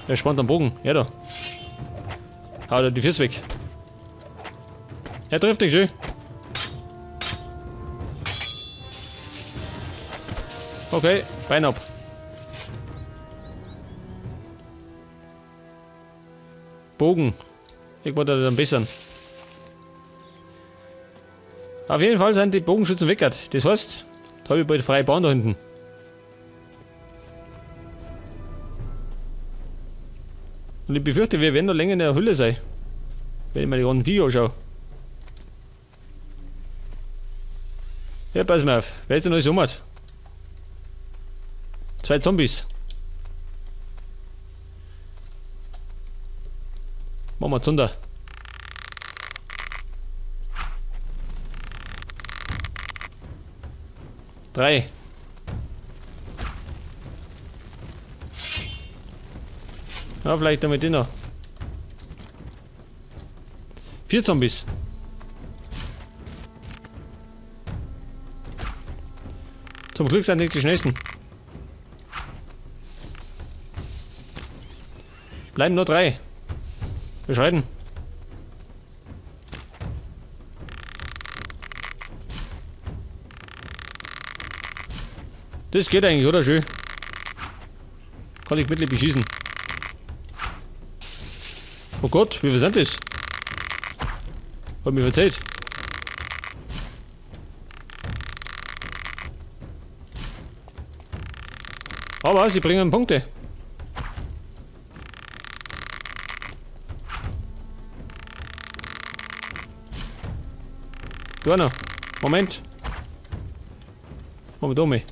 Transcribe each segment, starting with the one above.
Er spannt am Bogen. Ja, da. Hau da die Füße weg. Er trifft dich schön. Okay, Bein ab. Bogen. Ich wollte dann bessern. Auf jeden Fall sind die Bogenschützen weg. Das heißt, da habe ich bald freie Bahn da hinten. Und ich befürchte, wir werden noch länger in der Hölle sein. Wenn ich mir die ganzen Viecher anschaue. Ja, pass mal auf. Wer ist denn alles ummert? 2 Zombies. Machen wir Zunder. Drei. Ja, vielleicht damit den noch. 4 Zombies. Zum Glück sind nicht die schnellsten. Bleiben nur 3. Bescheiden. Das geht eigentlich, oder? Schön. Kann ich mittel beschießen. Oh Gott, wie viel sind das? Hat mir erzählt. Aber sie bringen Punkte. Du noch. Moment. Moment, um mich.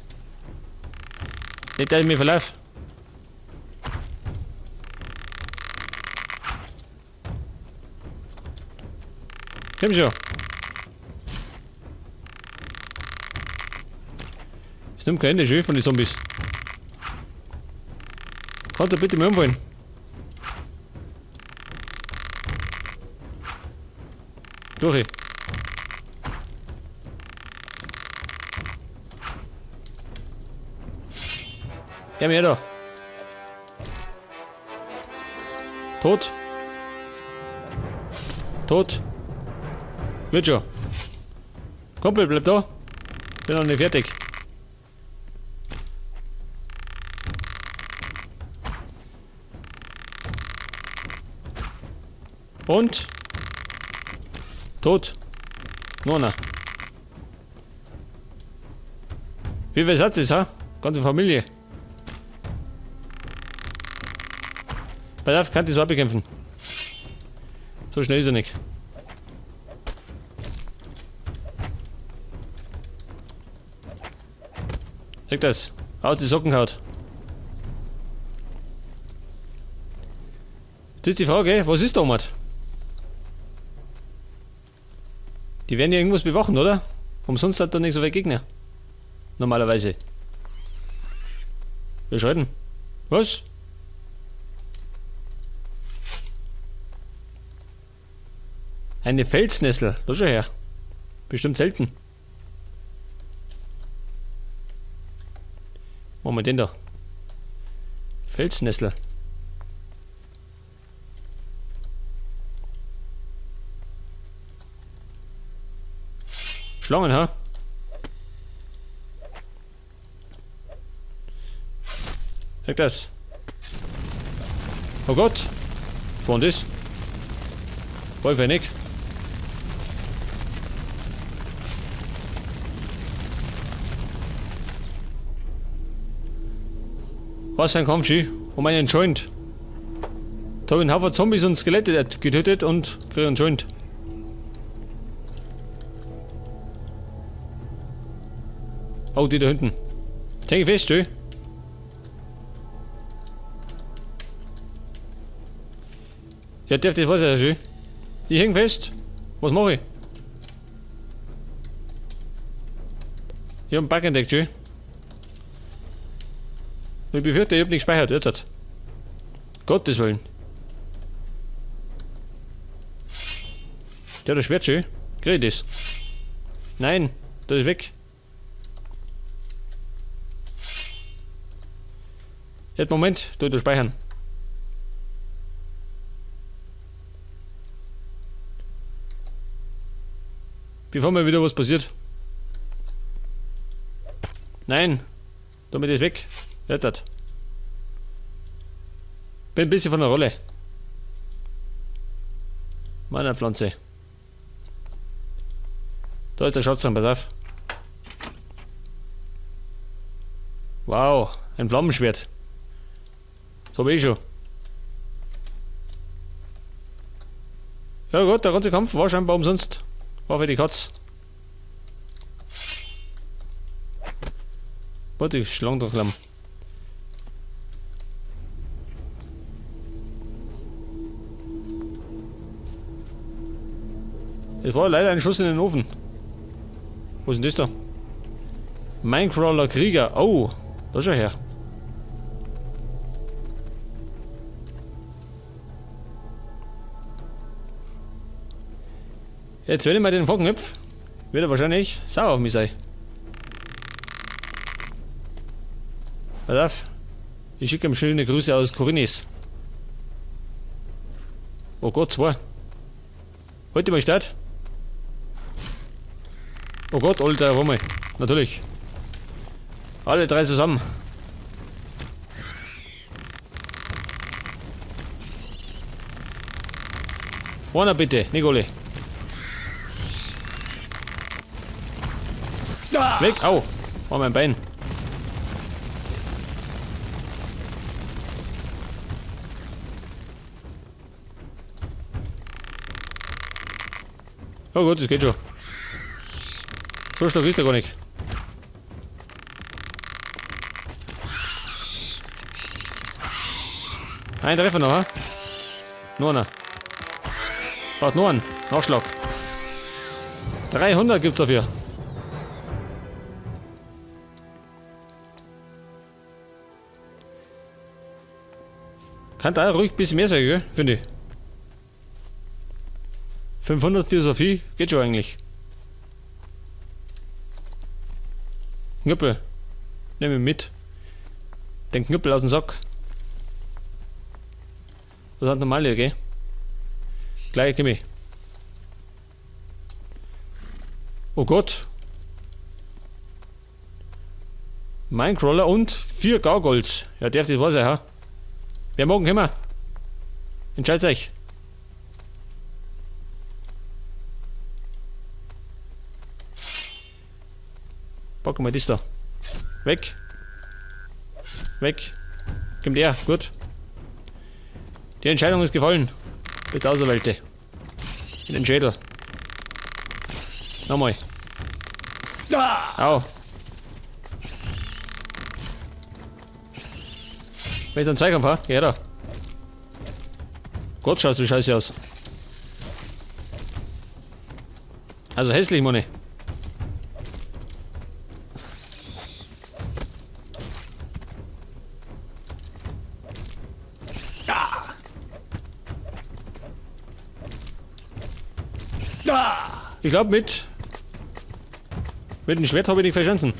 Nicht, dass ich mich verlaufe. Komm schon. Es nimmt kein Ende schön von den Zombies. Kannst du bitte mir umfallen? Durch. Ja, mir da. Tot. Tot. Wird schon. Kumpel, bleib da. Bin noch nicht fertig. Und? Tot. Nur noch. Wie viel Satz ist, ha? Ganze Familie. Pass auf, kann die so abbekämpfen. So schnell ist er nicht. Sag das. Aus die Sockenhaut. Das ist die Frage, was ist da, Mat? Die werden ja irgendwas bewachen, oder? Umsonst hat da nicht so viele Gegner. Normalerweise. Wir schalten. Was? Eine Felsnessel. Da schau her. Bestimmt selten. Machen wir den da. Felsnessel. Schlangen, ha? Sag das. Oh Gott. Wo ist das? Wolf nicht. Was für ein Kampfschi? Um einen Joint. Da habe ich einen Haufen Zombies und Skelette getötet und kriege einen Joint. Oh, die da hinten. Denke fest, schön. Ja, darf das was ja schön. Ich häng fest. Was mache ich? Ich hab einen Bug entdeckt, schön. Ich befürchte, ich hab nicht gespeichert, jetzt hat. Gottes Willen. Der hat das Schwert schön. Krieg ich das? Nein, das ist weg. Jetzt Moment, du speichern. Bevor mir wieder was passiert. Nein. Damit ist weg. Hört das. Bin ein bisschen von der Rolle. Meine Pflanze. Da ist der Schatz dran, pass auf. Wow, ein Flammenschwert. So habe ich schon. Ja gut, der ganze Kampf war scheinbar umsonst. War für die Katz. Warte, ich schlang doch lamm. Es war leider ein Schuss in den Ofen. Wo ist denn das da? Minecrawler Krieger. Oh, da ist er her. Jetzt, wenn ich mal den Focken hüpf, wird er wahrscheinlich sauer auf mich sein. Pass auf. Ich schicke ihm schöne Grüße aus Korinis. Oh Gott, 2. Heute mal Start. Oh Gott, alter Rummel. Natürlich. Alle 3 zusammen. Einer bitte, Nicole. Weg, au. War mein Bein. Oh Gott, das geht schon. So stark ist er gar nicht. Ein Treffer noch, ha? Nur einer. Braucht nur einen. Nachschlag. 300 gibt's dafür. Kann da ruhig ein bisschen mehr sein, gell? Finde ich. 500 Philosophie geht schon eigentlich. Knüppel. Nehmen wir mit. Den Knüppel aus dem Sack. Das hat normale, gell? Gleich komm ich. Oh Gott. Minecrawler und 4 Gargoyles. Ja, darf das was sein, ha? Wer morgen kommen? Entscheidet euch. Packen wir das da. Weg. Weg. Kommt her. Gut. Die Entscheidung ist gefallen. Bist Auserwählte. In den Schädel. Nochmal. Au. Wenn ich einen Zweikampf habe, geh da. Gott, schaust du scheiße aus. Also hässlich, Mann. Ich glaube mit dem Schwert habe ich nicht verschanzen.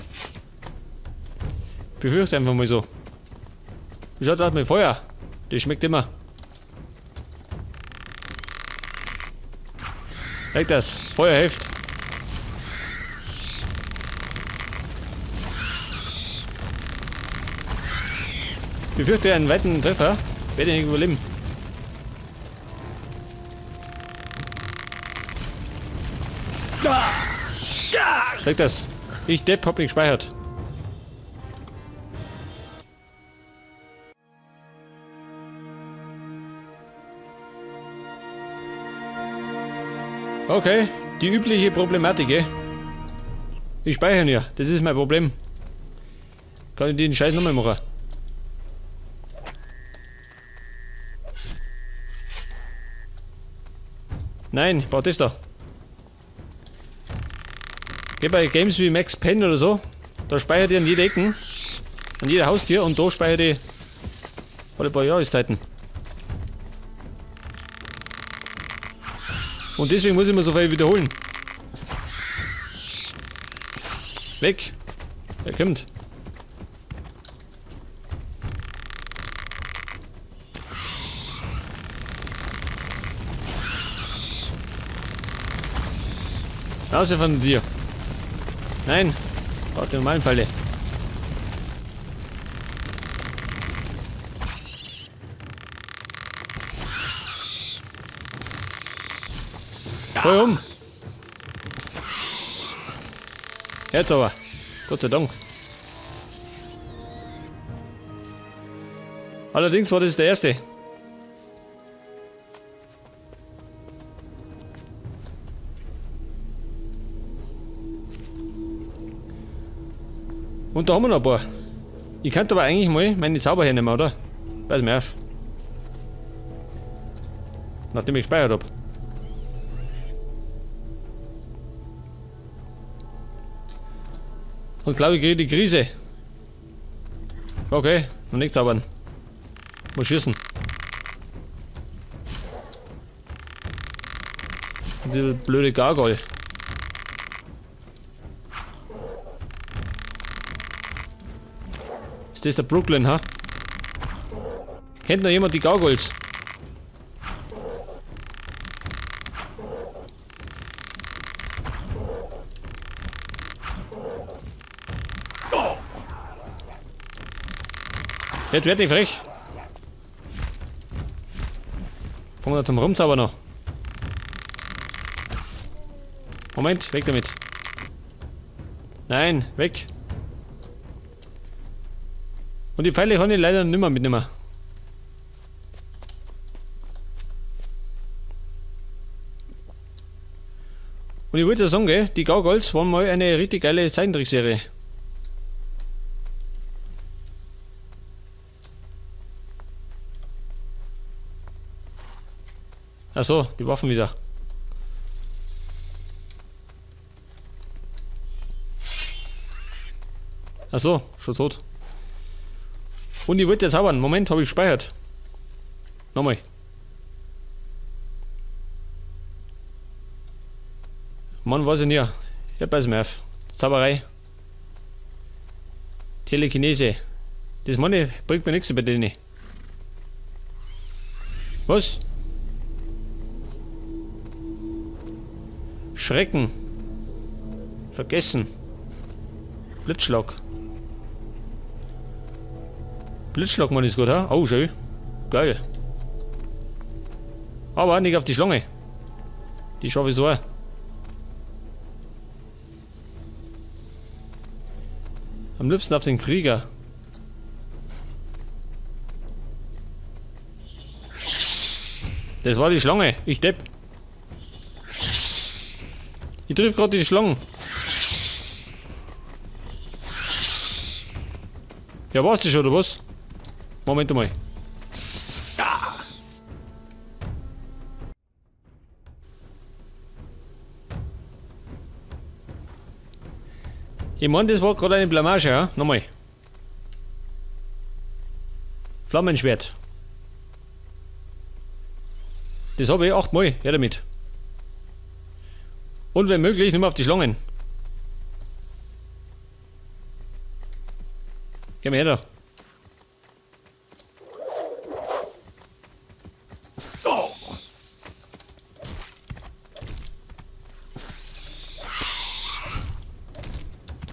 Befürchte einfach mal so. Schaut aus mit Feuer. Das schmeckt immer. Weg das. Feuer hilft. Befürchte einen weiten Treffer. Werde ich nicht überleben. Weg das. Ich Depp hab nicht gespeichert. Okay, die übliche Problematik, eh? Ich speichere ja, das ist mein Problem. Kann ich den Scheiß nochmal machen? Nein, ich brauch das da. Geh bei Games wie Max Payne oder so, da speichert ihr an jede Ecken, an jeder Haustier und da speichert ihr alle paar Jahreszeiten. Und deswegen muss ich mir so viel wiederholen. Weg! Er kommt. Raus von dir. Nein. Braucht den normalen Falle. Voll um. Jetzt aber. Gott sei Dank. Allerdings war das der erste. Und da haben wir noch ein paar. Ich könnte aber eigentlich mal meine Zauber hernehmen, oder? Pass mir auf. Nachdem ich gespeichert habe. Und glaube ich kriege die Krise. Okay, noch nicht zaubern. Muss schießen. Die blöde Gargoyle. Ist das der Brooklyn, ha? Kennt noch jemand die Gargoyles? Jetzt werd ich frech. Fangen wir zum Rumzaubern noch. Moment, weg damit. Nein, weg. Und die Pfeile kann ich leider nicht mehr mitnehmen. Und ich wollte ja sagen, gell, die Gargoyles waren mal eine richtig geile Zeichentrickserie. Achso, die Waffen wieder. Achso, schon tot. Und ich wollte jetzt zaubern. Moment, habe ich gespeichert. Nochmal. Mann, weiß ich nicht. Ja, pass mir auf. Zauberei. Telekinese. Das meine bringt mir nichts bei denen. Was? Schrecken. Vergessen. Blitzschlag. Blitzschlag, man ist gut, ha? Oh, schön. Geil. Aber nicht auf die Schlange. Die schaffe ich so auch. Am liebsten auf den Krieger. Das war die Schlange. Ich depp. Ich triff gerade die Schlangen. Ja, warst du schon, oder was? Moment mal. Ja. Ich meine, das war gerade eine Blamage, ja? Nochmal. Flammenschwert. Das habe ich 8 Mal. Her damit. Und wenn möglich, nimm auf die Schlangen. Geh mal her da.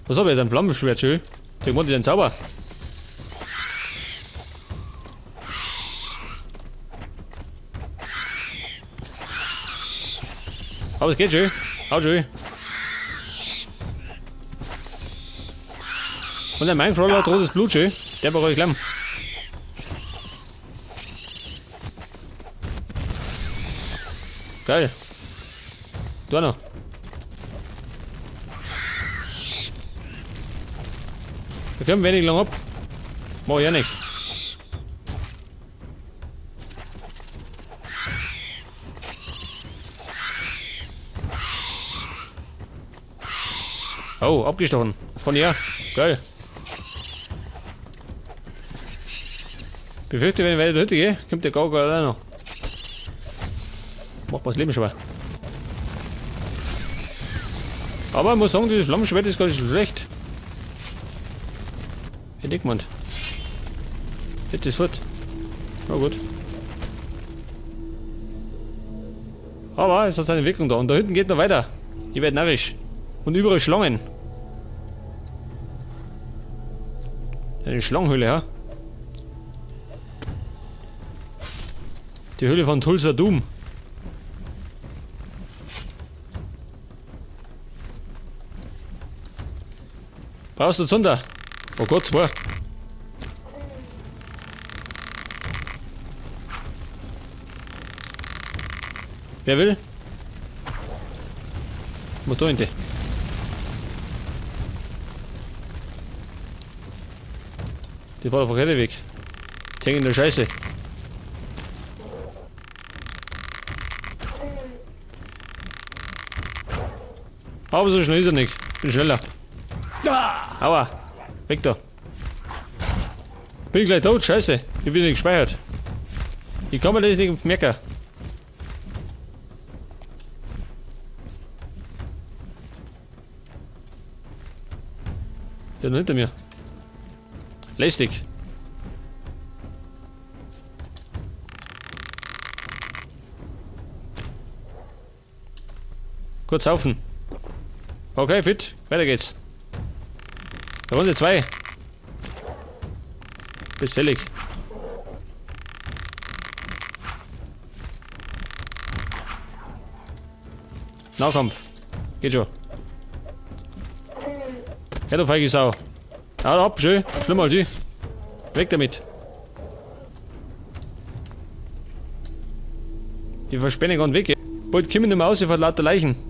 Was hab ich jetzt? Ein Flammenschwert, schön. Der macht den Zauber. Aber es geht schön. Hau schön. Und der Minecrawler hat rotes Blut, schön. Der braucht euch klamm. Geil. Du noch. Wir können wenig lang ab. Mach ich ja nicht. Oh, abgestochen. Von ihr. Geil. Befürchte, wenn ich weiter Hütte gehe, kommt der Gauger allein noch. Macht mir das Leben schwer. Aber ich muss sagen, dieses Flammenschwert ist gar nicht so schlecht. Hätte ich gemeint. Jetzt ist fort. Na gut. Aber es hat seine Wirkung da. Und da hinten geht noch weiter. Ich werd narrisch. Und überall Schlangen. Eine Schlangenhöhle, ja? Die Höhle von Tulsa Doom. Brauchst du Zunder? Oh Gott, zwei. Wer will? Muss da hinten. Die war der verkehrte Weg. Die hängen in der Scheiße. Aber so schnell ist er nicht. Bin schneller. Aua. Weg da. Bin gleich tot. Scheiße. Ich bin nicht gespeichert. Ich kann mir das nicht merken. Ja, noch hinter mir. Lästig. Kurz saufen. Okay, fit. Weiter geht's. Runde 2. Bist fällig. Nahkampf. Geht schon. Ja, du feige Sau. Hau ab, schön. Schlimmer als ich. Weg damit. Die Verspännung und weg. Bald kommen nicht mehr raus, vor lauter Leichen.